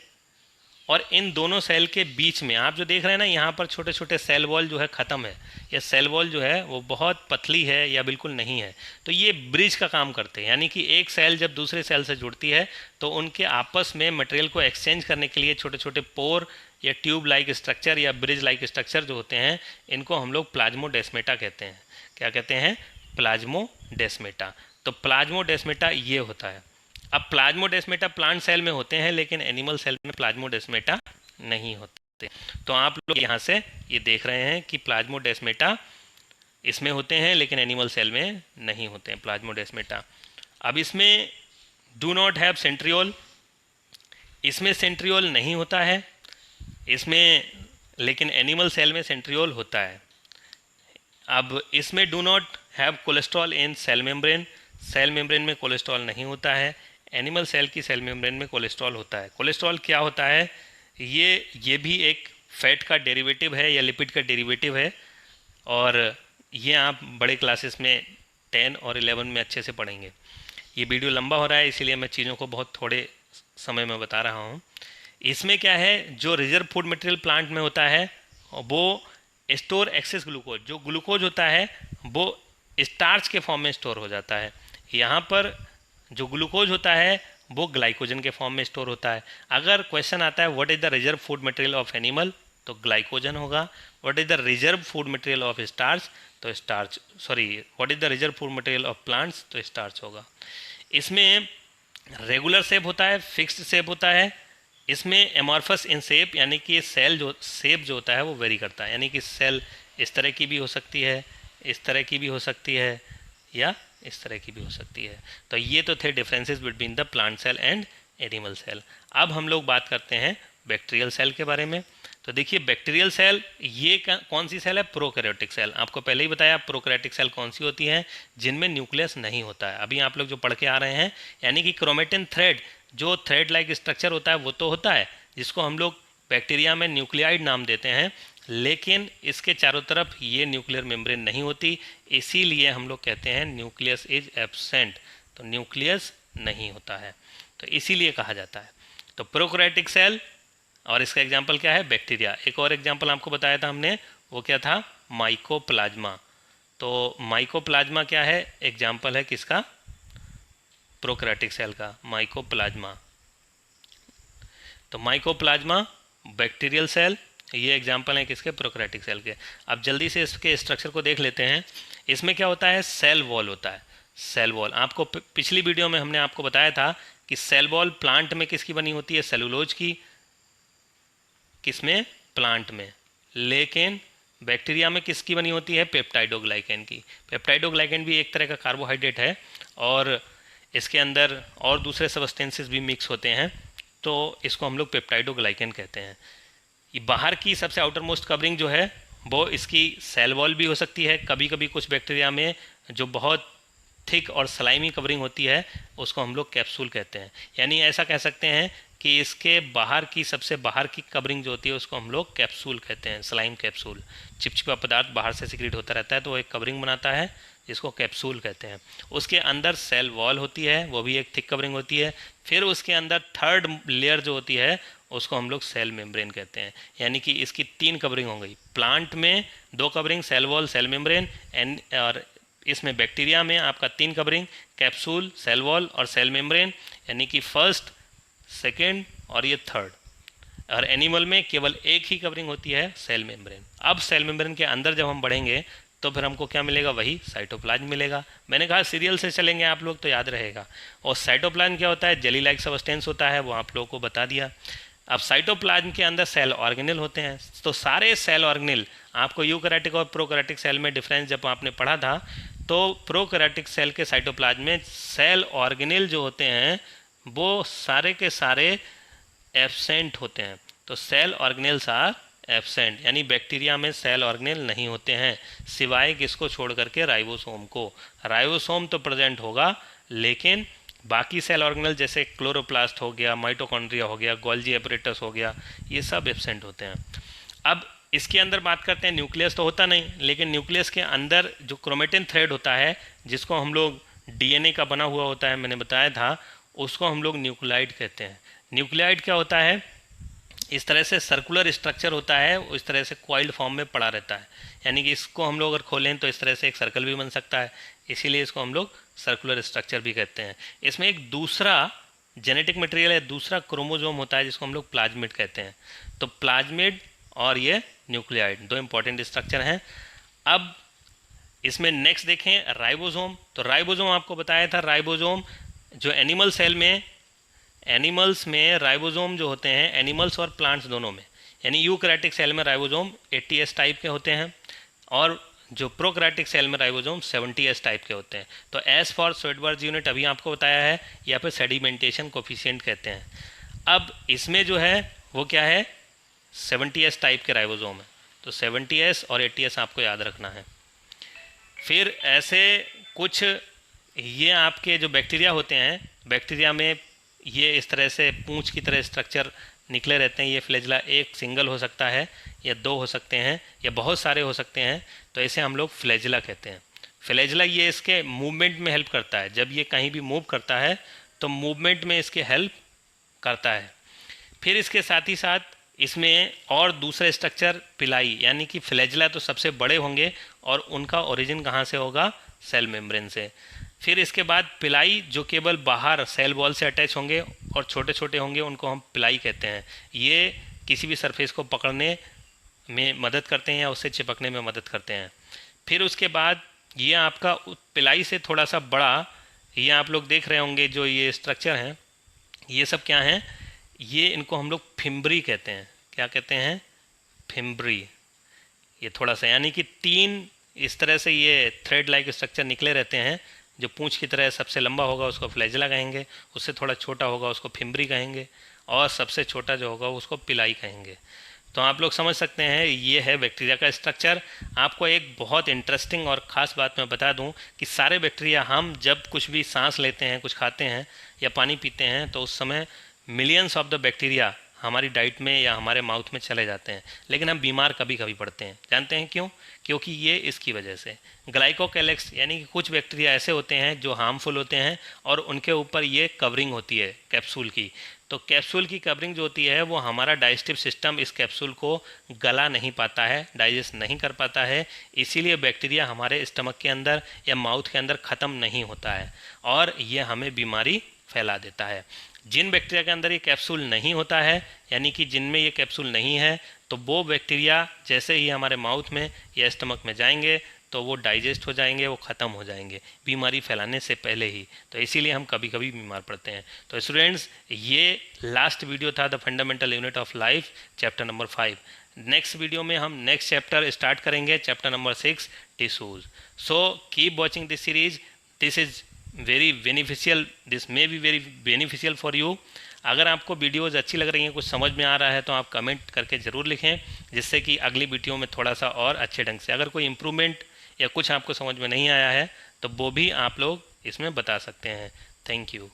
और इन दोनों सेल के बीच में आप जो देख रहे हैं ना यहाँ पर छोटे छोटे सेल वॉल जो है ख़त्म है, या सेल वॉल जो है वो बहुत पतली है या बिल्कुल नहीं है, तो ये ब्रिज का काम करते हैं। यानी कि एक सेल जब दूसरे सेल से जुड़ती है तो उनके आपस में मटेरियल को एक्सचेंज करने के लिए छोटे छोटे पोर या ट्यूब लाइक स्ट्रक्चर या ब्रिज लाइक स्ट्रक्चर जो होते हैं, इनको हम लोग प्लाज्मोडेस्मेटा कहते हैं। क्या कहते हैं, प्लाज्मोडेस्मेटा। तो प्लाज्मोडेस्मेटा ये होता है। अब प्लाज्मोडेस्मेटा प्लांट सेल में होते हैं लेकिन एनिमल सेल में प्लाज्मोडेस्मेटा नहीं होते। तो आप लोग यहाँ से ये देख रहे हैं कि प्लाज्मोडेस्मेटा इसमें होते हैं लेकिन एनिमल सेल में नहीं होते हैं प्लाज्मोडेस्मेटा। अब इसमें डू नॉट हैव सेंट्रियोल, इसमें सेंट्रियोल नहीं होता है इसमें, लेकिन एनिमल सेल में सेंट्रियोल होता है। अब इसमें do not have cholesterol in cell membrane में कोलेस्ट्रॉल नहीं होता है। एनिमल सेल की सेल मेम्ब्रेन में कोलेस्ट्रॉल होता है। कोलेस्ट्रॉल क्या होता है, ये भी एक फैट का डेरिवेटिव है या लिपिड का डेरिवेटिव है, और ये आप बड़े क्लासेस में 10 और 11 में अच्छे से पढ़ेंगे। ये वीडियो लंबा हो रहा है इसीलिए मैं चीज़ों को बहुत थोड़े समय में बता रहा हूँ। इसमें क्या है, जो रिजर्व फूड मटेरियल प्लांट में होता है वो स्टोर एक्सेस ग्लूकोज, जो ग्लूकोज होता है वो स्टार्च के फॉर्म में स्टोर हो जाता है। यहाँ पर जो ग्लूकोज होता है वो ग्लाइकोजन के फॉर्म में स्टोर होता है। अगर क्वेश्चन आता है what is the reserve food material of animal, तो ग्लाइकोजन होगा। What is the reserve food material of starch, तो what is the reserve food material of plants, तो स्टार्च होगा। इसमें रेगुलर शेप होता है, फिक्स्ड शेप होता है। इसमें एमॉर्फस इन शेप, यानी कि सेल जो शेप जो होता है वो वेरी करता है, यानी कि सेल इस तरह की भी हो सकती है, इस तरह की भी हो सकती है, या इस तरह की भी हो सकती है। तो ये तो थे differences between the plant cell and animal cell. अब हम लोग बात करते हैं बैक्टीरियल सेल के बारे में। तो देखिए बैक्टीरियल सेल ये कौन सी सेल है, प्रोकैरियोटिक सेल। आपको पहले ही बताया प्रोकैरियोटिक सेल कौन सी होती है, जिनमें न्यूक्लियस नहीं होता है। अभी आप लोग जो पढ़ के आ रहे हैं, यानी कि क्रोमेटिन थ्रेड, जो थ्रेड लाइक स्ट्रक्चर होता है वो तो होता है, जिसको हम लोग बैक्टीरिया में न्यूक्लियाइड नाम देते हैं, लेकिन इसके चारों तरफ ये न्यूक्लियर मेम्ब्रेन नहीं होती, इसीलिए हम लोग कहते हैं न्यूक्लियस इज एब्सेंट। तो न्यूक्लियस नहीं होता है, तो इसीलिए कहा जाता है। तो प्रोकैरियोटिक सेल, और इसका एग्जाम्पल क्या है, बैक्टीरिया। एक और एग्जाम्पल आपको बताया था हमने, वो क्या था, माइकोप्लाज्मा। तो माइकोप्लाज्मा क्या है, एग्जाम्पल है किसका, प्रोकैरियोटिक सेल का, माइकोप्लाज्मा। तो माइकोप्लाज्मा बैक्टीरियल सेल, ये एग्जाम्पल है किसके, प्रोकैरियोटिक सेल के। अब जल्दी से इसके स्ट्रक्चर को देख लेते हैं। इसमें क्या होता है, सेल वॉल होता है। सेल वॉल आपको पिछली वीडियो में हमने आपको बताया था कि सेल वॉल प्लांट में किसकी बनी होती है, सेलुलोज की, किसमें, प्लांट में। लेकिन बैक्टीरिया में किसकी बनी होती है, पेप्टाइडोग्लाइकेन की। पेप्टाइडोग्लाइकेन भी एक तरह का कार्बोहाइड्रेट है, और इसके अंदर और दूसरे सबस्टेंसेस भी मिक्स होते हैं, तो इसको हम लोग पेप्टाइडोग्लाइकेन कहते हैं। ये बाहर की सबसे आउटर मोस्ट कवरिंग जो है वो इसकी सेल वॉल भी हो सकती है। कभी कभी कुछ बैक्टीरिया में जो बहुत थिक और स्लाइमी कवरिंग होती है उसको हम लोग कैप्सूल कहते हैं। यानी ऐसा कह सकते हैं कि इसके बाहर की, सबसे बाहर की कवरिंग जो होती है उसको हम लोग कैप्सूल कहते हैं, स्लाइम कैप्सूल। चिपचिपा पदार्थ बाहर से सिक्रीट होता रहता है तो वो एक कवरिंग बनाता है, जिसको कैप्सूल कहते हैं। उसके अंदर सेल वॉल होती है, वो भी एक थिक कवरिंग होती है। फिर उसके अंदर थर्ड लेयर जो होती है उसको हम लोग सेल मेम्ब्रेन कहते हैं। यानी कि इसकी 3 कवरिंग हो गई। प्लांट में 2 covering, cell wall, cell membrane, और इसमें बैक्टीरिया में आपका 3 कवरिंग, कैप्सूल, सेल वॉल और सेल मेम्ब्रेन, यानी कि फर्स्ट, सेकेंड और ये थर्ड। और एनिमल में केवल एक ही कवरिंग होती है, सेल मेम्ब्रेन। अब सेल मेम्ब्रेन के अंदर जब हम बढ़ेंगे तो फिर हमको क्या मिलेगा, वही साइटोप्लाज्म मिलेगा। मैंने कहा सीरियल से चलेंगे आप लोग तो याद रहेगा। और साइटोप्लाज्म क्या होता है, जेली लाइक सबस्टेंस होता है, वो आप लोगों को बता दिया। अब साइटोप्लाज्म के अंदर सेल ऑर्गेनेल होते हैं। तो सारे सेल ऑर्गेनेल, आपको यूकैरियोटिक और प्रोकैरियोटिक सेल में डिफरेंस जब आपने पढ़ा था, तो प्रोकैरियोटिक सेल के साइटोप्लाज्म में सेल ऑर्गेनेल जो होते हैं वो सारे के सारे एब्सेंट होते हैं। तो सेल ऑर्गेनेल्स आर एब्सेंट, यानी बैक्टीरिया में सेल ऑर्गेनेल नहीं होते हैं, सिवाय किसको छोड़ करके, राइबोसोम को। राइबोसोम तो प्रेजेंट होगा, लेकिन बाकी सेल ऑर्गेनेल जैसे क्लोरोप्लास्ट हो गया, माइटोकॉन्ड्रिया हो गया, गोल्जी एपरेटस हो गया, ये सब एब्सेंट होते हैं। अब इसके अंदर बात करते हैं, न्यूक्लियस तो होता नहीं, लेकिन न्यूक्लियस के अंदर जो क्रोमेटिन थ्रेड होता है, जिसको हम लोग डीएनए का बना हुआ होता है, मैंने बताया था, उसको हम लोग न्यूक्लियाइड कहते हैं। न्यूक्लियाइड क्या होता है, इस तरह से सर्कुलर स्ट्रक्चर होता है, इस तरह से कॉइल्ड फॉर्म में पड़ा रहता है। यानी कि इसको हम लोग अगर खोलें तो इस तरह से एक सर्कल भी बन सकता है, इसीलिए इसको हम लोग सर्कुलर स्ट्रक्चर भी कहते हैं। इसमें एक दूसरा जेनेटिक मटेरियल है, दूसरा क्रोमोजोम होता है, जिसको हम लोग प्लाज्मिड कहते हैं। तो प्लाज्मिड और ये न्यूक्लियाइड 2 इंपॉर्टेंट स्ट्रक्चर हैं। अब इसमें नेक्स्ट देखें राइबोसोम। तो राइबोसोम आपको बताया था, राइबोसोम जो एनिमल सेल में, एनिमल्स में राइबोसोम जो होते हैं, एनिमल्स और प्लांट्स दोनों में, यानी यूकैरियोटिक सेल में राइबोसोम 80S टाइप के होते हैं, और जो प्रोकैरियोटिक सेल में राइबोसोम 70S टाइप के होते हैं। तो एस फॉर स्वेडबर्ग यूनिट अभी आपको बताया है, या फिर सेडिमेंटेशन कोफिशिएंट कहते हैं। अब इसमें जो है वो क्या है, 70S टाइप के राइबोसोम है। तो 70S और 80S आपको याद रखना है। फिर ऐसे कुछ ये आपके जो बैक्टीरिया होते हैं, बैक्टीरिया में ये इस तरह से पूंछ की तरह स्ट्रक्चर निकले रहते हैं। ये फ्लैजिला एक सिंगल हो सकता है, या 2 हो सकते हैं, या बहुत सारे हो सकते हैं, तो इसे हम लोग फ्लैजिला कहते हैं। फ्लैजिला ये इसके मूवमेंट में हेल्प करता है, जब ये कहीं भी मूव करता है तो मूवमेंट में इसके हेल्प करता है। फिर इसके साथ ही साथ इसमें और दूसरे स्ट्रक्चर पिलाई, यानी कि फ्लैजिला तो सबसे बड़े होंगे, और उनका ओरिजिन कहाँ से होगा, सेल मेम्ब्रेन से। फिर इसके बाद पिलाई जो केवल बाहर सेल वॉल से अटैच होंगे और छोटे छोटे होंगे, उनको हम पिलाई कहते हैं। ये किसी भी सरफेस को पकड़ने में मदद करते हैं या उससे चिपकने में मदद करते हैं। फिर उसके बाद ये आपका पिलाई से थोड़ा सा बड़ा, ये आप लोग देख रहे होंगे जो ये स्ट्रक्चर हैं, ये सब क्या हैं, ये इनको हम लोग फिम्ब्री कहते हैं। क्या कहते हैं, फिम्ब्री। ये थोड़ा सा, यानी कि 3 इस तरह से ये थ्रेड लाइक स्ट्रक्चर निकले रहते हैं। जो पूंछ की तरह सबसे लंबा होगा उसको फ्लैजिला कहेंगे, उससे थोड़ा छोटा होगा उसको फिम्ब्री कहेंगे, और सबसे छोटा जो होगा उसको पिलाई कहेंगे। तो आप लोग समझ सकते हैं ये है बैक्टीरिया का स्ट्रक्चर। आपको एक बहुत इंटरेस्टिंग और ख़ास बात मैं बता दूं कि सारे बैक्टीरिया, हम जब कुछ भी सांस लेते हैं, कुछ खाते हैं या पानी पीते हैं, तो उस समय मिलियंस ऑफ द बैक्टीरिया हमारी डाइट में या हमारे माउथ में चले जाते हैं, लेकिन हम बीमार कभी कभी पड़ते हैं। जानते हैं क्यों? क्योंकि ये इसकी वजह से ग्लाइकोकेलेक्स यानी कि कुछ बैक्टीरिया ऐसे होते हैं जो हार्मफुल होते हैं और उनके ऊपर ये कवरिंग होती है कैप्सूल की। तो कैप्सूल की कवरिंग जो होती है वो हमारा डाइजेस्टिव सिस्टम इस कैप्सूल को गला नहीं पाता है, डाइजेस्ट नहीं कर पाता है, इसीलिए बैक्टीरिया हमारे स्टमक के अंदर या माउथ के अंदर ख़त्म नहीं होता है और ये हमें बीमारी फैला देता है। जिन बैक्टीरिया के अंदर ये कैप्सूल नहीं होता है, यानी कि जिनमें ये कैप्सूल नहीं है, तो वो बैक्टीरिया जैसे ही हमारे माउथ में या स्टमक में जाएंगे तो वो डाइजेस्ट हो जाएंगे, वो ख़त्म हो जाएंगे बीमारी फैलाने से पहले ही। तो इसीलिए हम कभी कभी बीमार पड़ते हैं। तो स्टूडेंट्स, ये लास्ट वीडियो था the fundamental unit of life, chapter number 5। Next video में हम नेक्स्ट चैप्टर स्टार्ट करेंगे, chapter number 6, tissues. So keep watching this series. This is very beneficial, this may be very beneficial for you. अगर आपको वीडियोज़ अच्छी लग रही हैं, कुछ समझ में आ रहा है, तो आप कमेंट करके ज़रूर लिखें, जिससे कि अगली वीडियो में थोड़ा सा और अच्छे ढंग से, अगर कोई इम्प्रूवमेंट या कुछ आपको समझ में नहीं आया है तो वो भी आप लोग इसमें बता सकते हैं। Thank you.